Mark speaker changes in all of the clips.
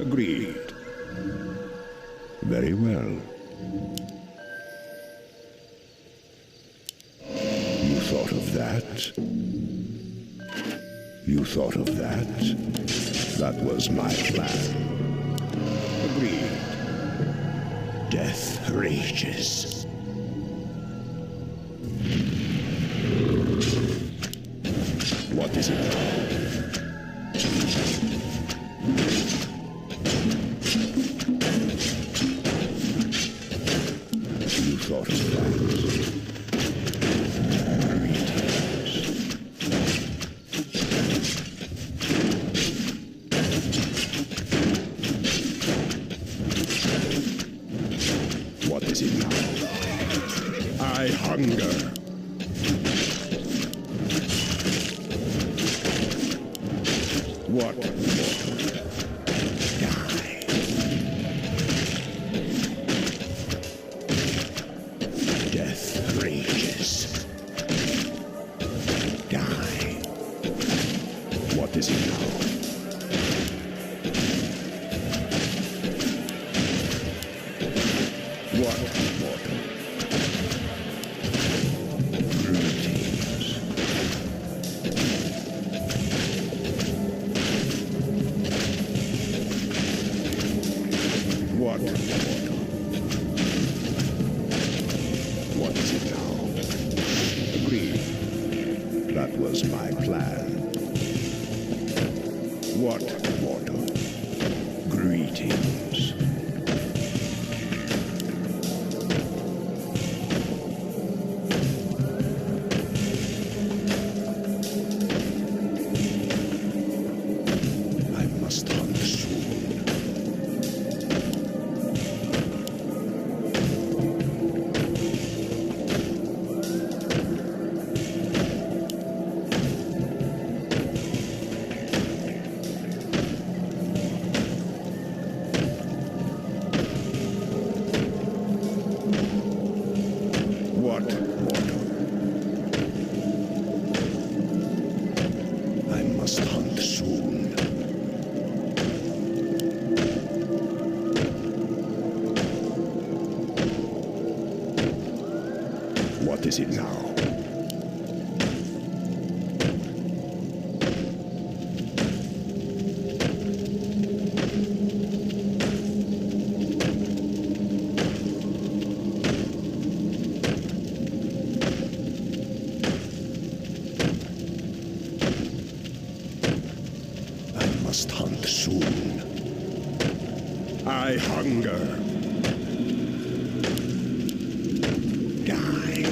Speaker 1: Agreed. Very well. You thought of that? You thought of that? That was my plan. Agreed. Death rages. What is it now? You thought of that? What is it now? I hunger. What? Die. Death rages. Die. What is it now? What, mortal? Greetings. What, mortal? What is it now? Agreed. That was my plan. What, mortal? Greetings. I must hunt soon. What, mortal? I must hunt soon. What is it now? I must hunt soon. I hunger. Die.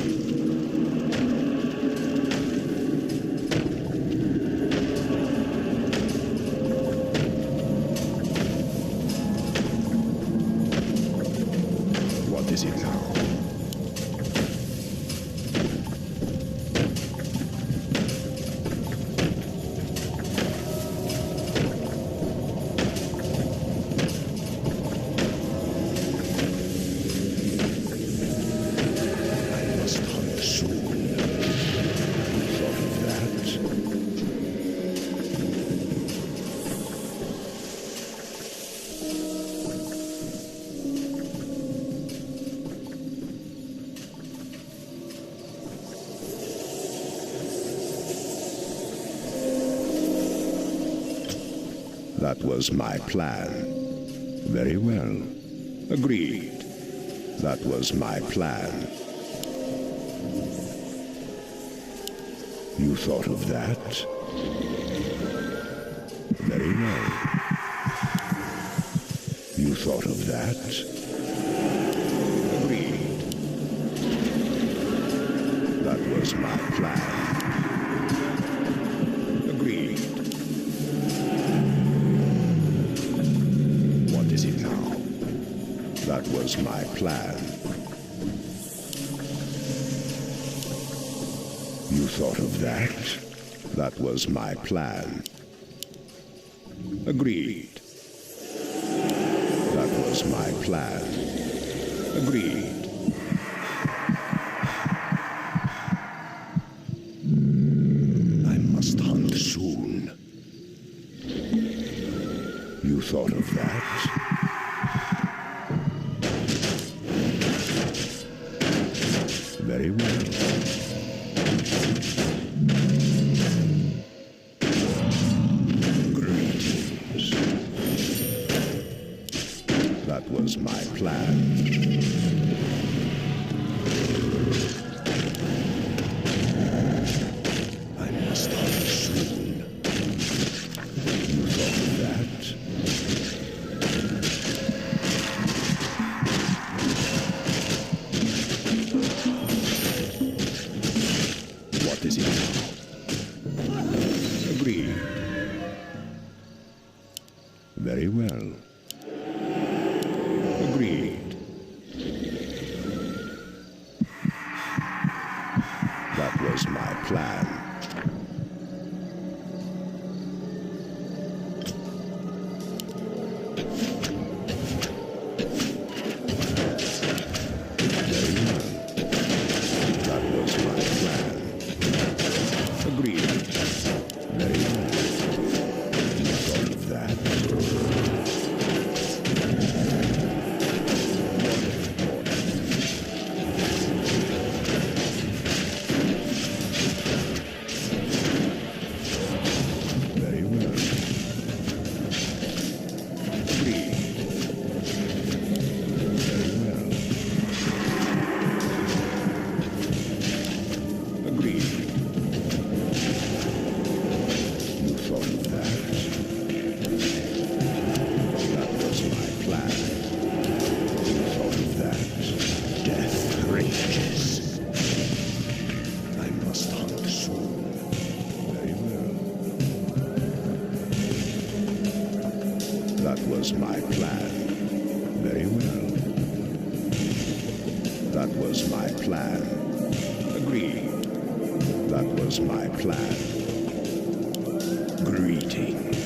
Speaker 1: What is it now? I must hunt soon. Thought of that? That was my plan. Very well. Agreed. That was my plan. You thought of that? Very well. You thought of that? Agreed. That was my plan. Agreed. What is it now? That was my plan. You thought of that? That was my plan. Agreed. That was my plan. Agreed. I must hunt soon. You thought of that? Very well. Greetings. That was my plan. I must hunt soon. You thought of that? What is it now? Agreed. Very well. Agreed. That was my plan. Very well. That was my plan. Agreed. Very well. You thought of that? Very well. Agreed. Very well. Agreed. You thought of that? That was my plan. You thought of that? Death rages. I must hunt soon. Very well. That was my plan. Very well. That was my plan. Agreed. That was my plan. Greetings.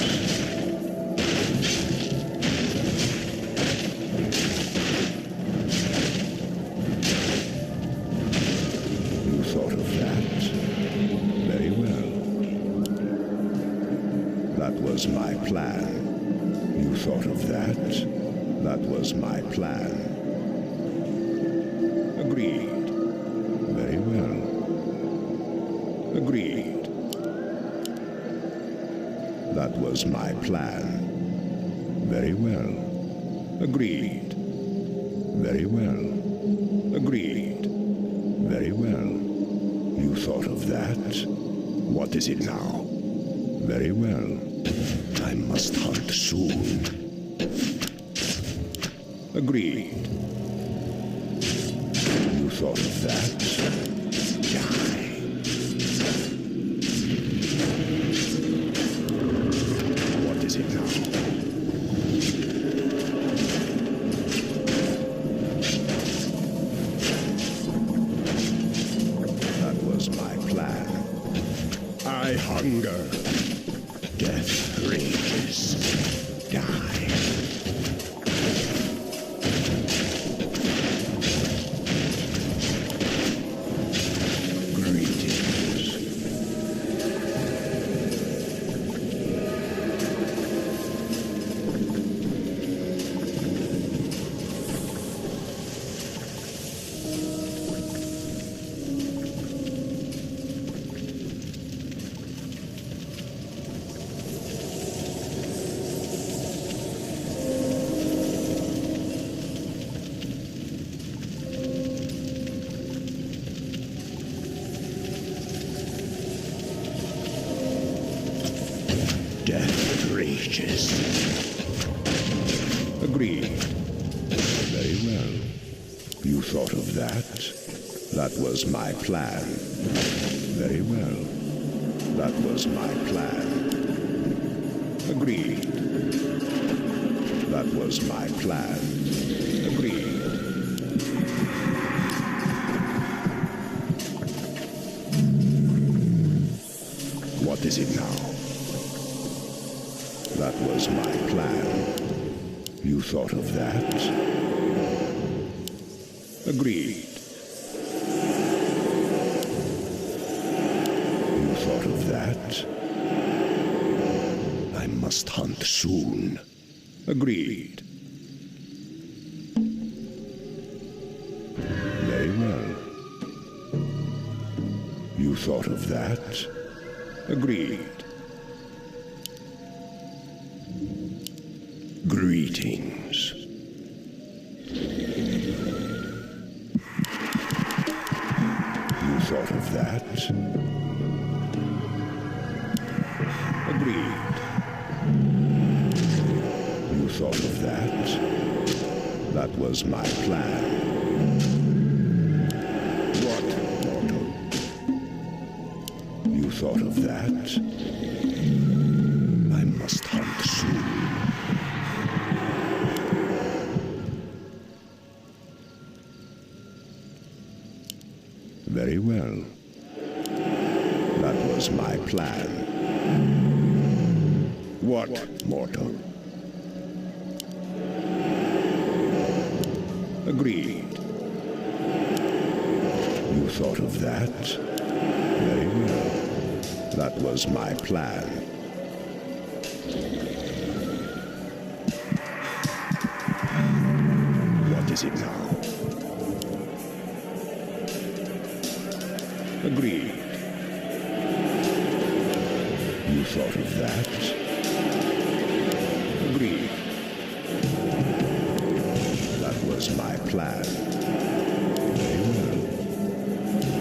Speaker 1: You thought of that? Very well. That was my plan. You thought of that? That was my plan. Agreed. Very well. Agreed. That was my plan. Very well. Agreed. Very well. Agreed. Very well. You thought of that? What is it now? Very well. I must hunt soon. Agreed. You thought of that? Die. What is it now? That was my plan. I hunger. Death rages. Die. Greetings. Death rages. Agreed. Very well. You thought of that? That was my plan. Very well. That was my plan. Agreed. That was my plan. Agreed. What is it now? That was my plan. You thought of that? Agreed. You thought of that? I must hunt soon. Agreed. Very well. You thought of that? Agreed. Greetings. You thought of that? Agreed. You thought of that? That was my plan. What, mortal? You thought of that? I must hunt soon. Very well. That was my plan. What, mortal? Agreed. You thought of that? Very well. That was my plan. What is it now? Agreed. You thought of that? Agreed. That was my plan. Very well.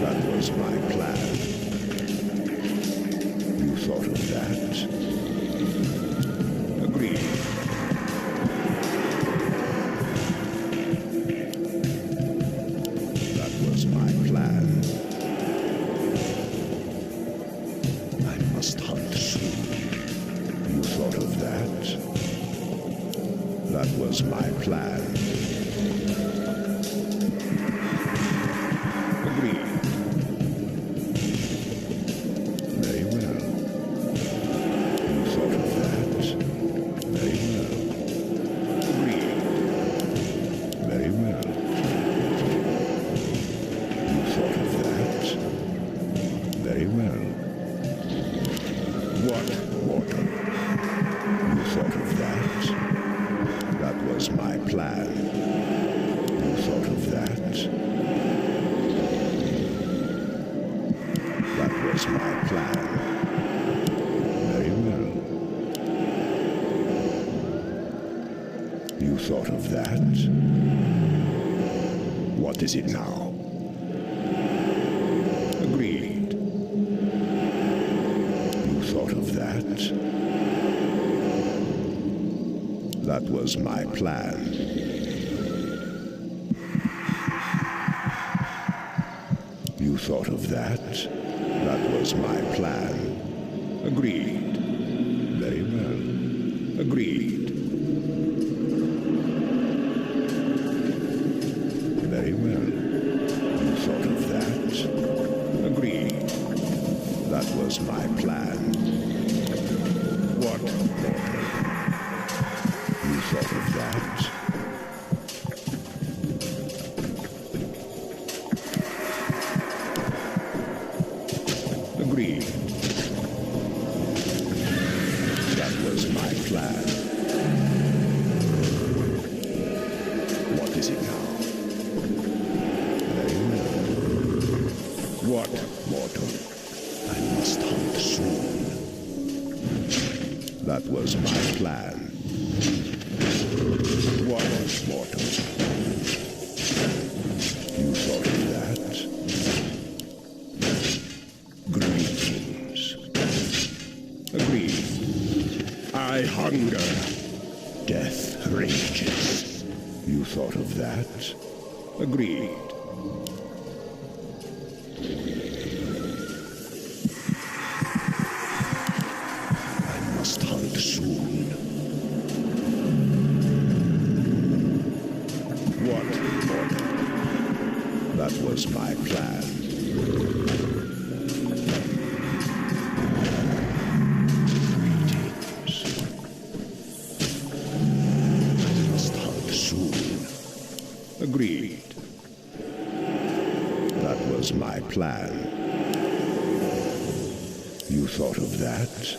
Speaker 1: That was my plan. You thought of that? Agreed. That was my plan. I must hunt soon. You thought of that? That was my plan. Agreed. Very well. You thought of that? Very well. Agreed. Very well. You thought of that? Very well. What, mortal? You thought of that? That was my plan. You thought of that? That was my plan. Very well. You thought of that? What is it now? Agreed. You thought of that? That was my plan. You thought of that? That was my plan. Agreed. Very well. Agreed. Very well. You thought of that? Agreed. That was my plan. What, mortal? You thought of that? Agreed. That was my plan. What is it now? Very well. What, mortal? I must hunt soon. That was my plan. What, mortal? You thought of that? Greetings. Agreed. I hunger. Death rages. You thought of that? Agreed. I must hunt soon. What, mortal? That was my plan. Greetings. I must hunt soon. Agreed. That was my plan. You thought of that?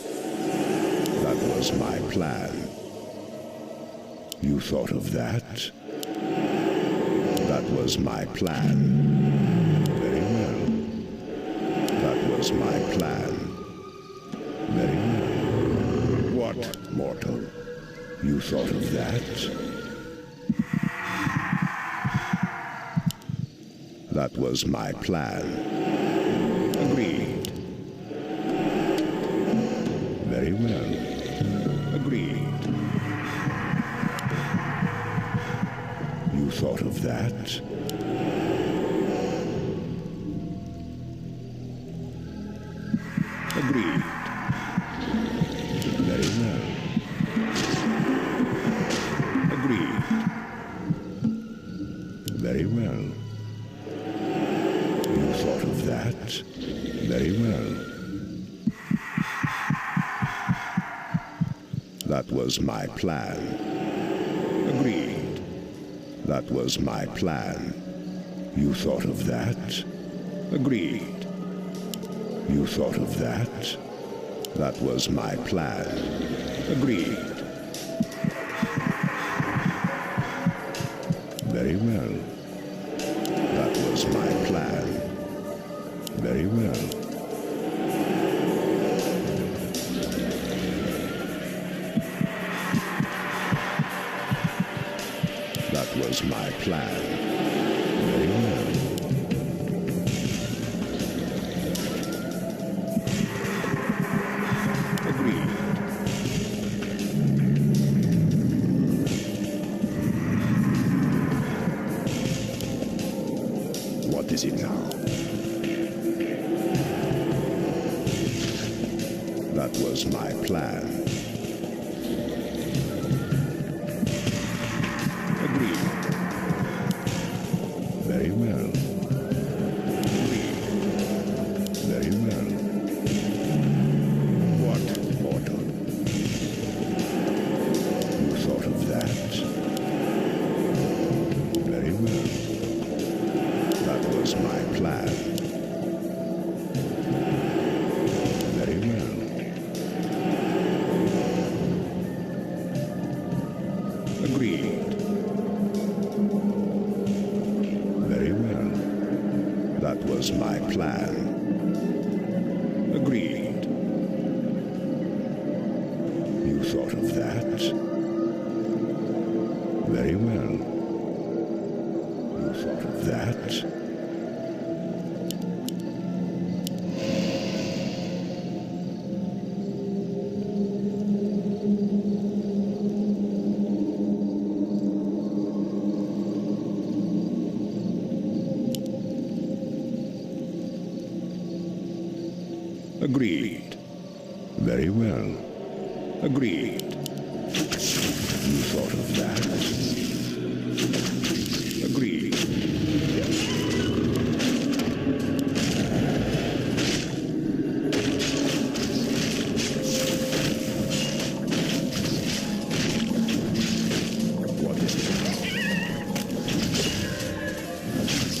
Speaker 1: That was my plan. You thought of that? That was my plan. Very well. That was my plan. Very well. What, mortal? You thought of that? That was my plan. Agreed. Very well. Agreed. You thought of that? Agreed. Very well. Agreed. Very well. You thought of that? Very well. That was my plan. Agreed. That was my plan. You thought of that? Agreed. You thought of that? That was my plan. Agreed. Very well. That was my plan. Very well. That was my plan. Very well. Agreed. What is it now? That was my plan. Agreed. Very well. Agreed. Very well. What, mortal? You thought of that? Very well. That was my plan. Very well. Agreed. Very well. That was my plan. Agreed. You thought of that? Very well. You thought of that? Agreed. Very well. Agreed. You thought of that? Agreed. What is it?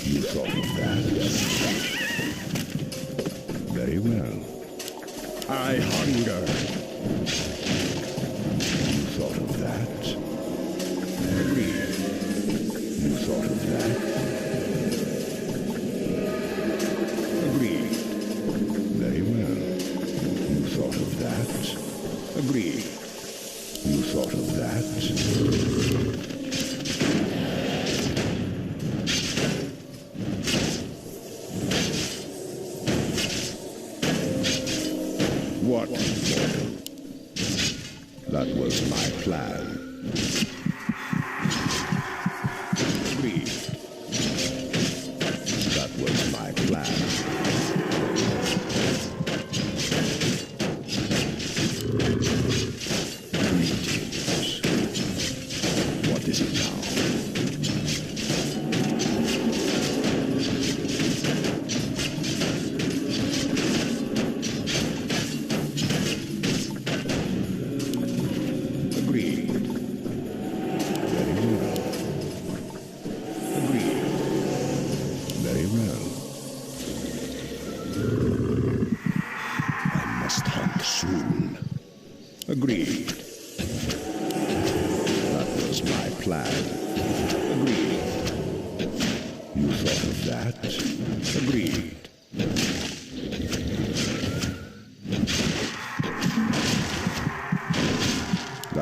Speaker 1: You thought of that? Very well. I hunger. You thought of that? Agreed. You thought of that? Agreed. Very well. You thought of that? Agreed. You thought of that? What, mortal? That was my plan. Agreed. That was my plan. Greetings. What is it now? Agreed. That was my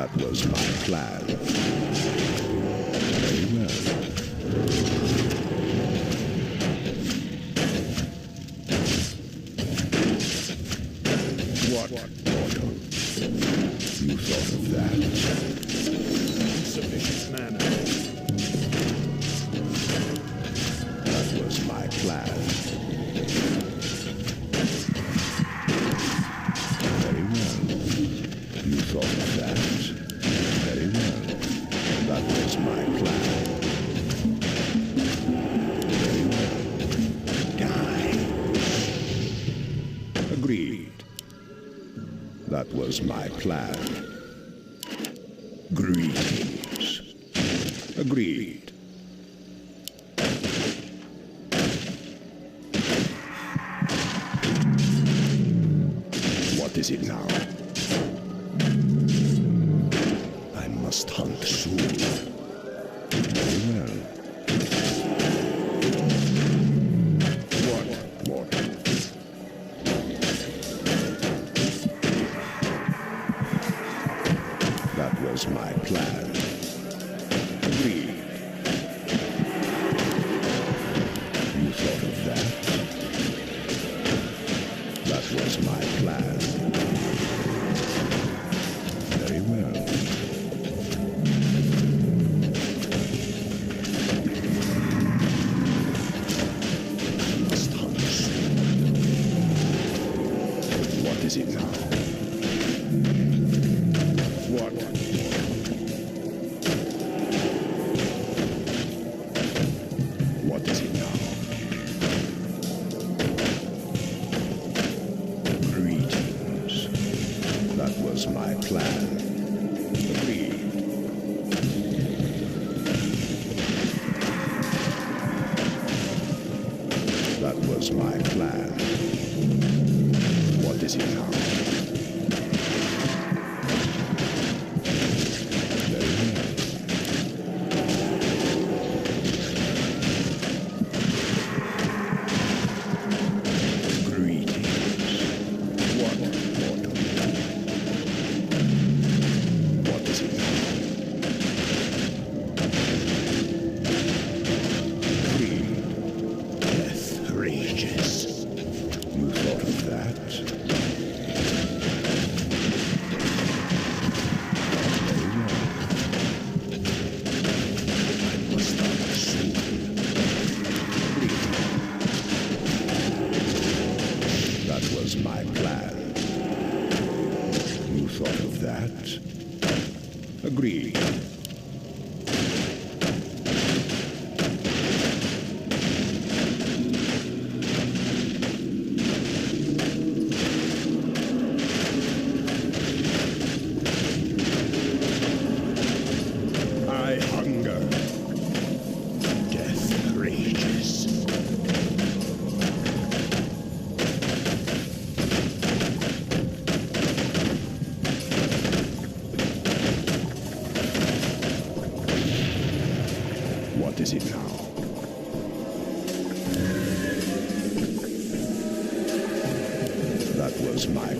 Speaker 1: That was my plan. Very well. What order? You thought of that?
Speaker 2: Insufficient mana.
Speaker 1: That was my plan. Very well. You thought of that? Very well. That was my plan. Very well. Die. Agreed. That was my plan. Greetings. Agreed. What is it now? I must hunt soon. Very well. What? That was my plan. Agreed. You thought of that? That was my plan. Very well. Must hunt soon. What is it now? What? What is it now? Greetings. That was my plan. Agreed. That was my plan. What is it now? Very well. Greetings. What order? What is it now? Agreed. Death rages. You thought of that? Very well. I must start soon. Agreed. That was my plan. You thought of that? Agreed. I hunger. Death rages. What is it now? That was my